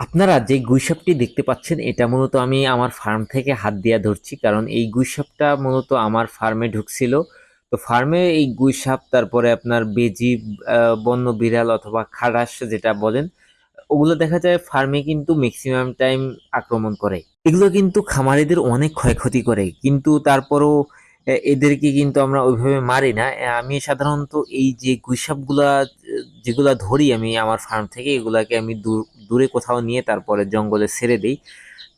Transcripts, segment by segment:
আপনারা যে গুইসাপটি দেখতে পাচ্ছেন এটা মূলত আমি আমার ফার্ম থেকে হাত দিয়া ধরছি, কারণ এই গুইসাপটা মূলত আমার ফার্মে ঢুকছিল। তো ফার্মে এই গুইসাপ, তারপরে আপনার বেজি, বন্য বিড়াল অথবা খাটাস যেটা বলেন, ওগুলো দেখা যায় ফার্মে কিন্তু ম্যাক্সিমাম টাইম আক্রমণ করে। এগুলো কিন্তু খামারিদের অনেক ক্ষয়ক্ষতি করে, কিন্তু তারপরও এদেরকে কিন্তু আমরা ওইভাবে মারি না। আমি সাধারণত এই যে গুইসাপগুলা যেগুলা ধরি আমি আমার ফার্ম থেকে, এগুলাকে আমি দূরে কোথাও নিয়ে তারপরে জঙ্গলে ছেড়ে দিই।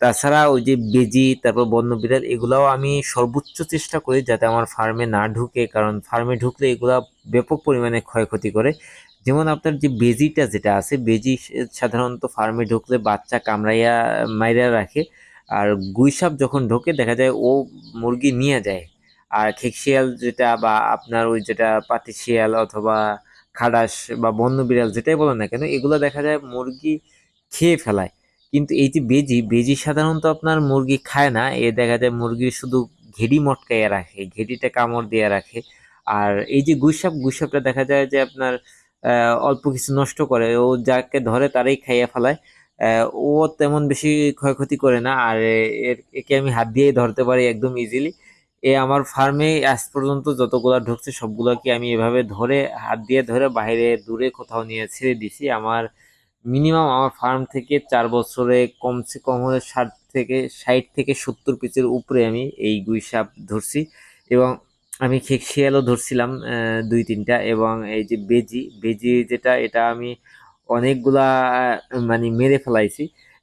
তাছাড়া ওই যে বেজি, তারপর বন্য বিড়াল, এগুলাও আমি সর্বোচ্চ চেষ্টা করি যাতে আমার ফার্মে না ঢুকে, কারণ ফার্মে ঢুকলে এগুলা ব্যাপক পরিমাণে ক্ষয়ক্ষতি করে। যেমন আপনার যে বেজিটা যেটা আছে, বেজি সাধারণত ফার্মে ঢুকলে বাচ্চা কামড়াইয়া মাইরা রাখে। আর গুইসাপ যখন ঢোকে দেখা যায় ও মুরগি নিয়ে যায়। আর খেকশিয়াল যেটা, বা আপনার ওই যেটা পাতি শিয়াল অথবা খাটাস বা বন্য বিড়াল যেটাই বলেন না কেন, এগুলো দেখা যায় মুরগি খেয়ে ফেলায়। কিন্তু এই যে বেজি, বেজি সাধারণত আপনার মুরগি খায় না, এ দেখা যায় মুরগির শুধু ঘেড়ি মটকাইয়া রাখে, ঘেড়িটা কামড় দিয়ে রাখে। আর এই যে গুইসাপ, গুইসাপটা দেখা যায় যে আপনার অল্প কিছু নষ্ট করে, ও যাকে ধরে তারাই খাইয়া ফেলায়। ও তেমন বেশি ক্ষয়ক্ষতি করে না। আর একে আমি হাত দিয়েই ধরতে পারি একদম ইজিলি। এ আমার ফার্মে আজ পর্যন্ত যতগুলা ঢুকছে সবগুলাকে আমি এভাবে ধরে, হাত দিয়ে ধরে বাইরে দূরে কোথাও নিয়ে ছেড়ে দিছি। আমার মিনিমাম আমার ফার্ম থেকে ৪ বছরে কমসে কম হলে ৬০ থেকে ৭০ পিসের উপরে আমি এই গুই সাপ ধরছি। এবং আমি খেকশিয়ালও ধরছিলাম ২-৩টা। এবং এই যে বেজি, বেজি যেটা, এটা আমি অনেকগুলা মানে মেরে ফেলাইছি।